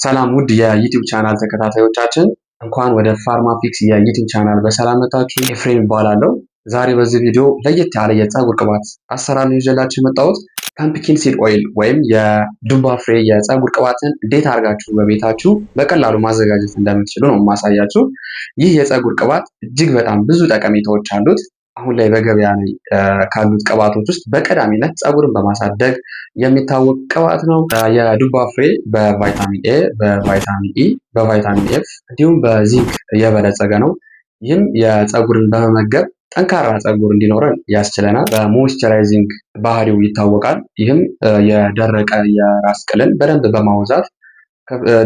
ሰላም ውድ የዩቲዩብ ቻናል ተከታታዮቻችን እንኳን ወደ ፋርማፊክስ የዩቲዩብ ቻናል በሰላም መጣችሁ። ኤፍሬም እባላለሁ። ዛሬ በዚህ ቪዲዮ ለየት ያለ የፀጉር ቅባት አሰራር ነው ይዤላችሁ የመጣሁት። ፐምፕኪን ሲድ ኦይል ወይም የዱባ ፍሬ የፀጉር ቅባትን እንዴት አድርጋችሁ በቤታችሁ በቀላሉ ማዘጋጀት እንደምትችሉ ነው የማሳያችሁ። ይህ የፀጉር ቅባት እጅግ በጣም ብዙ ጠቀሜታዎች አሉት። አሁን ላይ በገበያ ላይ ካሉት ቅባቶች ውስጥ በቀዳሚነት ፀጉርን በማሳደግ የሚታወቅ ቅባት ነው። የዱባ ፍሬ በቫይታሚን ኤ፣ በቫይታሚን ኢ፣ በቫይታሚን ኤፍ እንዲሁም በዚንክ የበለጸገ ነው። ይህም የፀጉርን በመመገብ ጠንካራ ፀጉር እንዲኖረን ያስችለናል። በሞይስቸራይዚንግ ባህሪው ይታወቃል። ይህም የደረቀ የራስ ቅልን በደንብ በማውዛት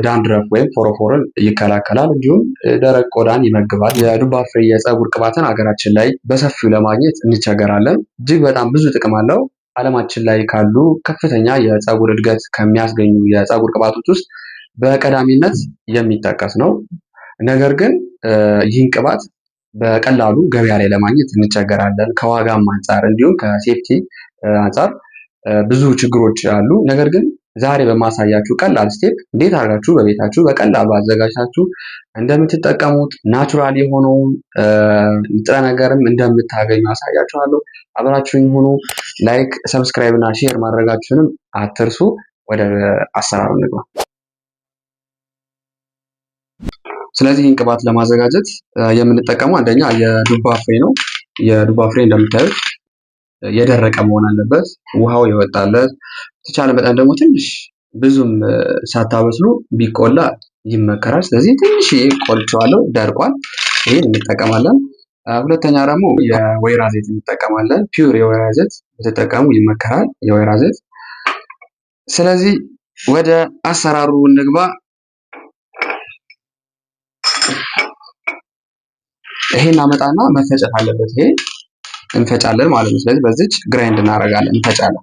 ዳንድረፍ ወይም ፎሮፎርን ይከላከላል። እንዲሁም ደረቅ ቆዳን ይመግባል። የዱባ ፍሬ የፀጉር ቅባትን ሀገራችን ላይ በሰፊው ለማግኘት እንቸገራለን። እጅግ በጣም ብዙ ጥቅም አለው። ዓለማችን ላይ ካሉ ከፍተኛ የፀጉር እድገት ከሚያስገኙ የፀጉር ቅባቶች ውስጥ በቀዳሚነት የሚጠቀስ ነው። ነገር ግን ይህን ቅባት በቀላሉ ገበያ ላይ ለማግኘት እንቸገራለን። ከዋጋም አንጻር እንዲሁም ከሴፍቲ አንጻር ብዙ ችግሮች አሉ። ነገር ግን ዛሬ በማሳያችሁ ቀላል ስቴፕ እንዴት አድርጋችሁ በቤታችሁ በቀላሉ አዘጋጅታችሁ እንደምትጠቀሙት ናቹራል የሆነውን ንጥረ ነገርም እንደምታገኙ አሳያችኋለሁ። አብራችሁኝ ሁኑ። ላይክ፣ ሰብስክራይብ እና ሼር ማድረጋችሁንም አትርሱ። ወደ አሰራሩ እንግባ። ስለዚህ ይህን ቅባት ለማዘጋጀት የምንጠቀመው አንደኛ የዱባ ፍሬ ነው። የዱባ ፍሬ እንደምታዩት የደረቀ መሆን አለበት፣ ውሃው የወጣለት። የተቻለ መጠን ደግሞ ትንሽ ብዙም ሳታበስሉ ቢቆላ ይመከራል። ስለዚህ ትንሽ ቆልቼዋለሁ፣ ደርቋል። ይህን እንጠቀማለን። ሁለተኛ ደግሞ የወይራ ዘይት እንጠቀማለን። ፒውር የወይራ ዘይት ብትጠቀሙ ይመከራል፣ የወይራ ዘይት። ስለዚህ ወደ አሰራሩ እንግባ። ይሄን አመጣና መፈጨት አለበት። ይሄ እንፈጫለን ማለት ነው። ስለዚህ በዚች ግራይንድ እናደርጋለን፣ እንፈጫለን።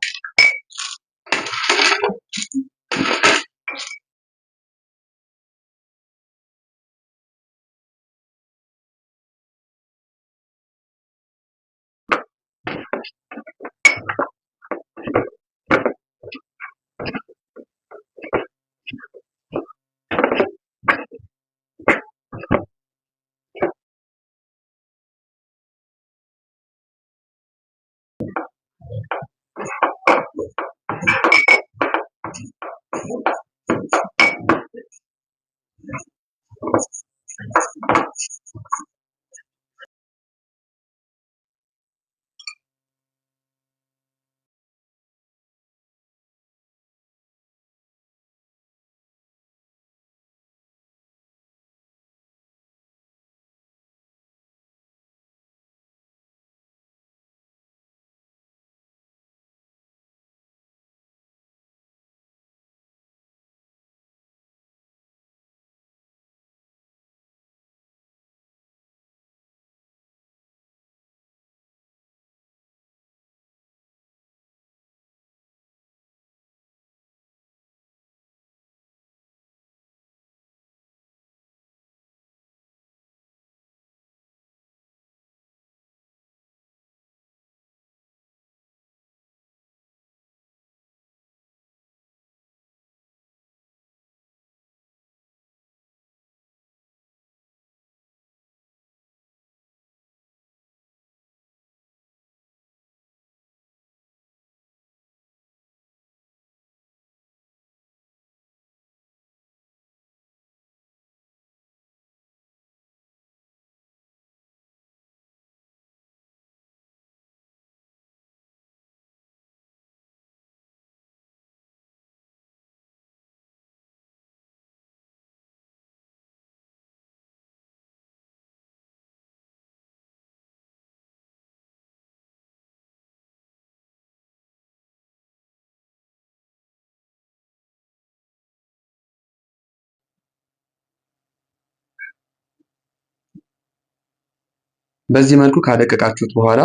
በዚህ መልኩ ካደቀቃችሁት በኋላ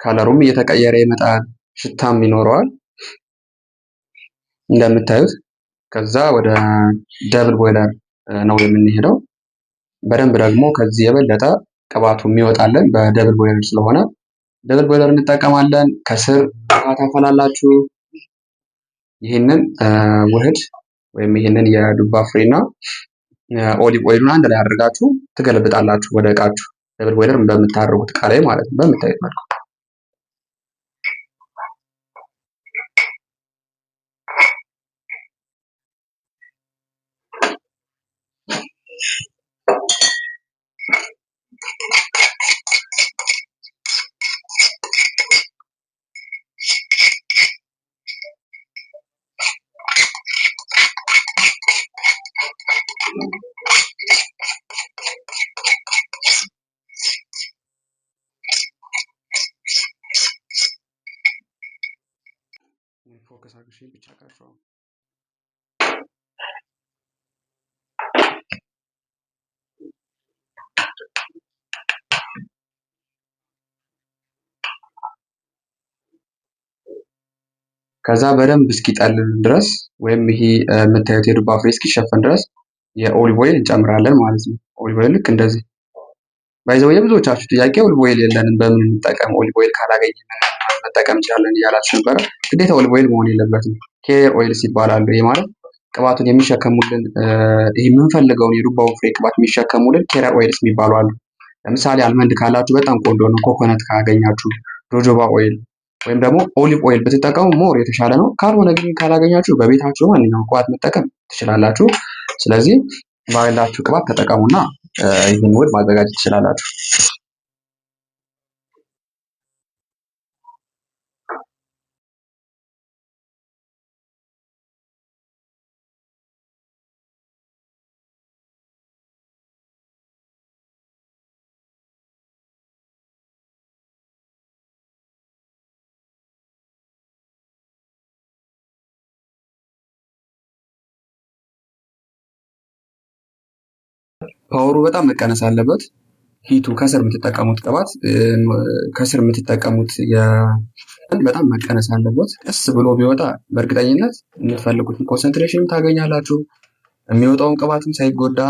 ከለሩም እየተቀየረ ይመጣል፣ ሽታም ይኖረዋል እንደምታዩት። ከዛ ወደ ደብል ቦይለር ነው የምንሄደው። በደንብ ደግሞ ከዚህ የበለጠ ቅባቱ የሚወጣለን በደብል ቦይለር ስለሆነ ደብል ቦይለር እንጠቀማለን። ከስር ውሃ ታፈላላችሁ። ይህንን ውህድ ወይም ይህንን የዱባ ፍሬና ኦሊቭ ኦይሉን አንድ ላይ አድርጋችሁ ትገለብጣላችሁ ወደ እቃችሁ ደብል ቦይለር በምታደርጉት እቃ ላይ ማለት ነው። በምታዩት መልኩ ፎከስ አድርጌ ብቻ ቀርጸው። ከዛ በደንብ እስኪጠልል ድረስ ወይም ይሄ የምታዩት የዱባ ፍሬ እስኪሸፈን ድረስ የኦሊቭ ኦይል እንጨምራለን ማለት ነው። ኦሊቭ ኦይል ልክ እንደዚህ ባይዘው የብዙዎቻችሁ ጥያቄ ኦሊቭ ኦይል የለንም በምን እንጠቀም፣ ኦሊቭ ኦይል ካላገኘን መጠቀም እንችላለን እያላችሁ ነበረ። ግዴታ ኦሊቭ ኦይል መሆን የለበትም። ኬር ኦይልስ ይባላሉ። ይሄ ማለት ቅባቱን የሚሸከሙልን ይሄ የምንፈልገውን የዱባውን ፍሬ ቅባት የሚሸከሙልን ኬር ኦይልስ የሚባሉ አሉ። ለምሳሌ አልመንድ ካላችሁ በጣም ቆንጆ ነው። ኮኮነት ካገኛችሁ፣ ጆጆባ ኦይል ወይም ደግሞ ኦሊቭ ኦይል ብትጠቀሙ ሞር የተሻለ ነው። ካልሆነ ግን ካላገኛችሁ በቤታችሁ ማንኛውም ቅባት መጠቀም ትችላላችሁ። ስለዚህ ባላችሁ ቅባት ተጠቀሙና ይህን ውህድ ማዘጋጀት ትችላላችሁ። ፓወሩ በጣም መቀነስ አለበት። ሂቱ ከስር የምትጠቀሙት ቅባት ከስር የምትጠቀሙት በጣም መቀነስ አለበት። ቀስ ብሎ ቢወጣ በእርግጠኝነት የምትፈልጉትን ኮንሰንትሬሽን ታገኛላችሁ። የሚወጣውን ቅባትም ሳይጎዳ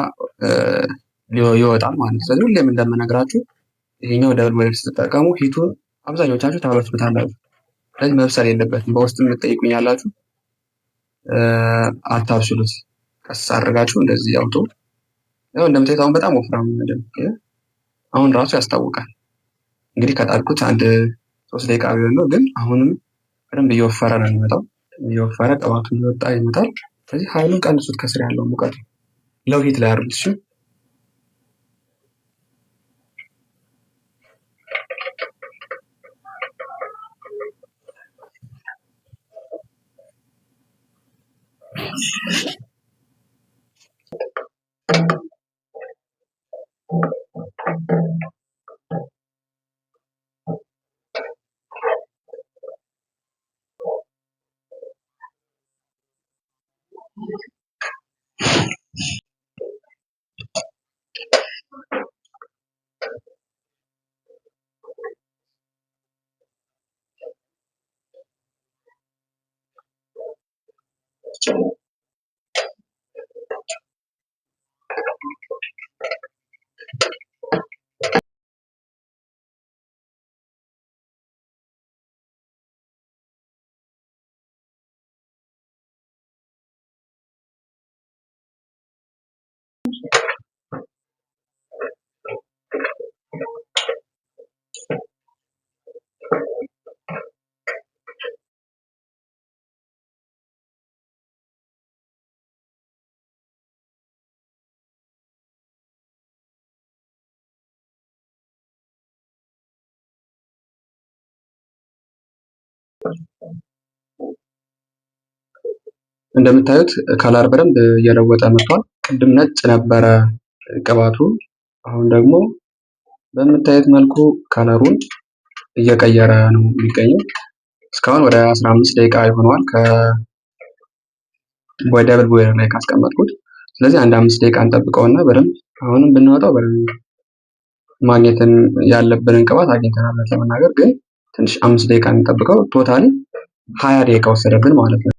ይወጣል ማለት ነው። ስለዚህ ሁሌም እንደምነግራችሁ ይሄኛው ደብል ቦይለር ስትጠቀሙ ሂቱን አብዛኞቻችሁ ታበስሉታላችሁ። ስለዚህ መብሰል የለበትም። በውስጥ የምትጠይቁኝ ያላችሁ አታብስሉት። ቀስ አድርጋችሁ እንደዚህ ያውጡ። ያው እንደምታዩት አሁን በጣም ወፍራም ነው። አሁን ራሱ ያስታውቃል። እንግዲህ ከጣድኩት አንድ 3 ደቂቃ ቢሆን ነው፣ ግን አሁንም በደንብ እየወፈረ ነው የሚመጣው። እየወፈረ ቅባቱ እየወጣ ይመጣል። ስለዚህ ኃይሉን ቀንሱት። ከስር ያለው ሙቀት ለው ሂት ላይ አድርጉት። እሺ እንደምታዩት ከለር በደንብ እየለወጠ መጥቷል። ቅድም ነጭ ነበረ ቅባቱ፣ አሁን ደግሞ በምታዩት መልኩ ከለሩን እየቀየረ ነው የሚገኘው። እስካሁን ወደ 15 ደቂቃ ይሆነዋል በደብል ቦይለር ላይ ካስቀመጥኩት። ስለዚህ አንድ 5 ደቂቃ እንጠብቀውና በደንብ አሁንም ብናወጣው በደንብ ማግኘትን ያለብንን ቅባት አግኝተናል ለመናገር፣ ግን ትንሽ 5 ደቂቃ እንጠብቀው። ቶታሊ 20 ደቂቃ ወሰደብን ማለት ነው።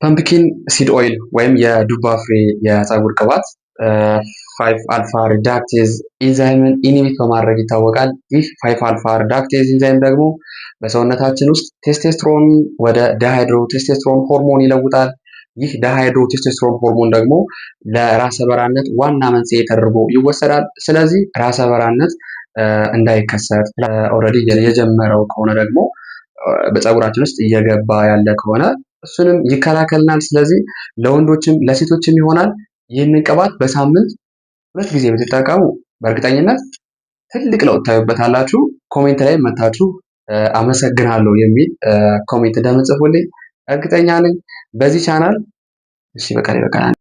ፐምፕኪን ሲድ ኦይል ወይም የዱባ ፍሬ የፀጉር ቅባት 5 አልፋ ሪዳክቴዝ ኢንዛይምን ኢኒቢት በማድረግ ይታወቃል። ይህ 5 አልፋ ሪዳክቴዝ ኢንዛይም ደግሞ በሰውነታችን ውስጥ ቴስቴስትሮን ወደ ዳሃይድሮ ቴስቴስትሮን ሆርሞን ይለውጣል። ይህ ዳሃይድሮ ቴስቴስትሮን ሆርሞን ደግሞ ለራሰ በራነት ዋና መንስኤ ተደርጎ ይወሰዳል። ስለዚህ ራሰ በራነት እንዳይከሰት ኦልሬዲ የጀመረው ከሆነ ደግሞ በፀጉራችን ውስጥ እየገባ ያለ ከሆነ እሱንም ይከላከልናል። ስለዚህ ለወንዶችም ለሴቶችም ይሆናል። ይህንን ቅባት በሳምንት 2 ጊዜ ብትጠቀሙ በእርግጠኝነት ትልቅ ለውጥ ታዩበታላችሁ። ኮሜንት ላይ መታችሁ አመሰግናለሁ የሚል ኮሜንት እንደምጽፉልኝ እርግጠኛ ነኝ። በዚህ ቻናል ይበቃል።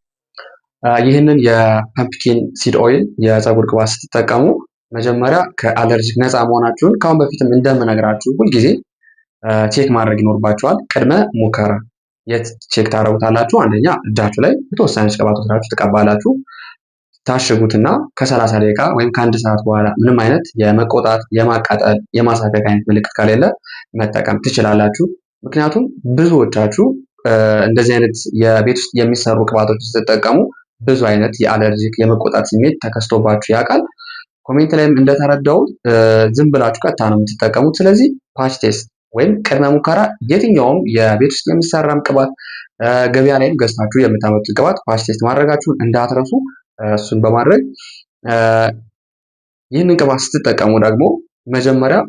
ይህንን የፐምፕኪን ሲድ ኦይል የፀጉር ቅባት ስትጠቀሙ መጀመሪያ ከአለርጂክ ነፃ መሆናችሁን ከአሁን በፊትም እንደምነግራችሁ ሁልጊዜ ቼክ ማድረግ ይኖርባችኋል። ቅድመ ሙከራ የት ቼክ ታደርጉታላችሁ? አንደኛ እጃችሁ ላይ የተወሰነች ቅባት ወስዳችሁ ትቀባላችሁ። ታሽጉትና ከ30 ደቂቃ ወይም ከ1 ሰዓት በኋላ ምንም አይነት የመቆጣት፣ የማቃጠል፣ የማሳከክ አይነት ምልክት ከሌለ መጠቀም ትችላላችሁ። ምክንያቱም ብዙዎቻችሁ እንደዚህ አይነት የቤት ውስጥ የሚሰሩ ቅባቶች ስትጠቀሙ ብዙ አይነት የአለርጂክ የመቆጣት ስሜት ተከስቶባችሁ ያውቃል። ኮሜንት ላይም እንደተረዳሁት ዝም ብላችሁ ቀጥታ ነው የምትጠቀሙት። ስለዚህ ፓች ቴስት ወይም ቅድመ ሙከራ የትኛውም የቤት ውስጥ የሚሰራም ቅባት ገበያ ላይም ገዝታችሁ የምታመጡት ቅባት ፓች ቴስት ማድረጋችሁን እንዳትረሱ። እሱን በማድረግ ይህንን ቅባት ስትጠቀሙ ደግሞ መጀመሪያ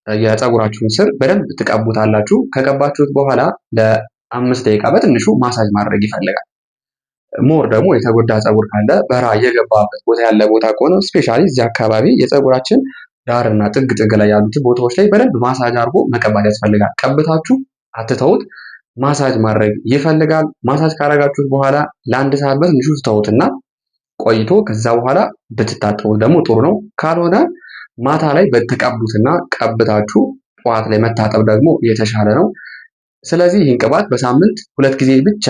የፀጉራችሁን ስር በደንብ ትቀቡታላችሁ። ከቀባችሁት በኋላ ለ5 ደቂቃ በትንሹ ማሳጅ ማድረግ ይፈልጋል። ሞር ደግሞ የተጎዳ ፀጉር ካለ በራ እየገባበት ቦታ ያለ ቦታ ከሆነ ስፔሻሊ እዚህ አካባቢ የፀጉራችን ዳርና ጥግ ጥግ ላይ ያሉት ቦታዎች ላይ በደንብ ማሳጅ አድርጎ መቀባት ያስፈልጋል። ቀብታችሁ አትተውት፣ ማሳጅ ማድረግ ይፈልጋል። ማሳጅ ካረጋችሁት በኋላ ለ1 ሰዓት በትንሹ ትተውትና ቆይቶ ከዛ በኋላ ብትታጠቡት ደግሞ ጥሩ ነው። ካልሆነ ማታ ላይ በተቀቡትና ቀብታችሁ ጠዋት ላይ መታጠብ ደግሞ የተሻለ ነው። ስለዚህ ይህን ቅባት በሳምንት 2 ጊዜ ብቻ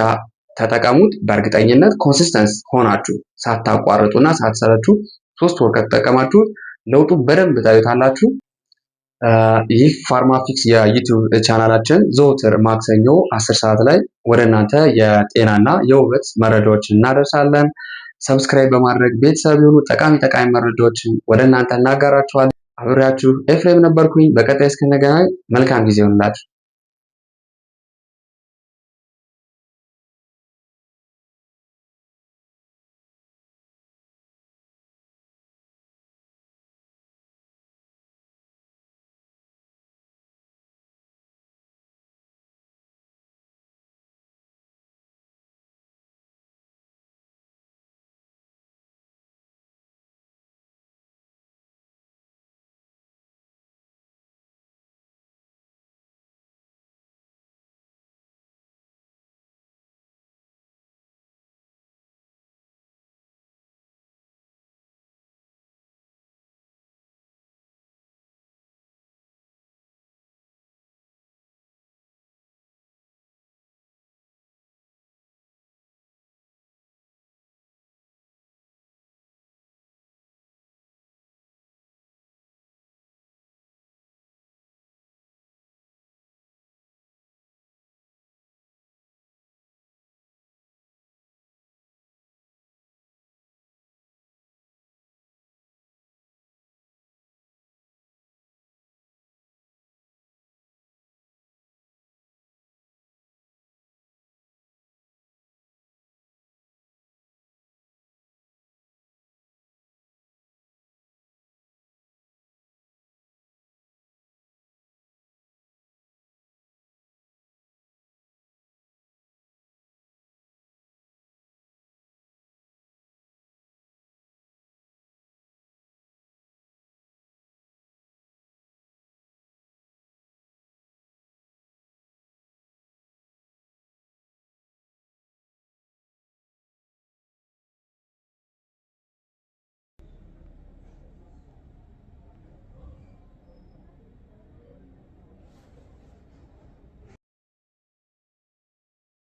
ተጠቀሙት። በእርግጠኝነት ኮንሲስተንስ ሆናችሁ ሳታቋርጡና ሳትሰለቹ 3 ወር ከተጠቀማችሁት ለውጡ በደንብ ታዩታላችሁ። ይህ ፋርማፊክስ የዩቲዩብ ቻናላችን ዘወትር ማክሰኞ 10 ሰዓት ላይ ወደ እናንተ የጤናና የውበት መረጃዎችን እናደርሳለን። ሰብስክራይብ በማድረግ ቤተሰብ የሆኑ ጠቃሚ መረጃዎችን ወደ እናንተ እናጋራችኋለን። አብሬያችሁ ኤፍሬም ነበርኩኝ። በቀጣይ እስክንገናኝ መልካም ጊዜ ይሁንላችሁ።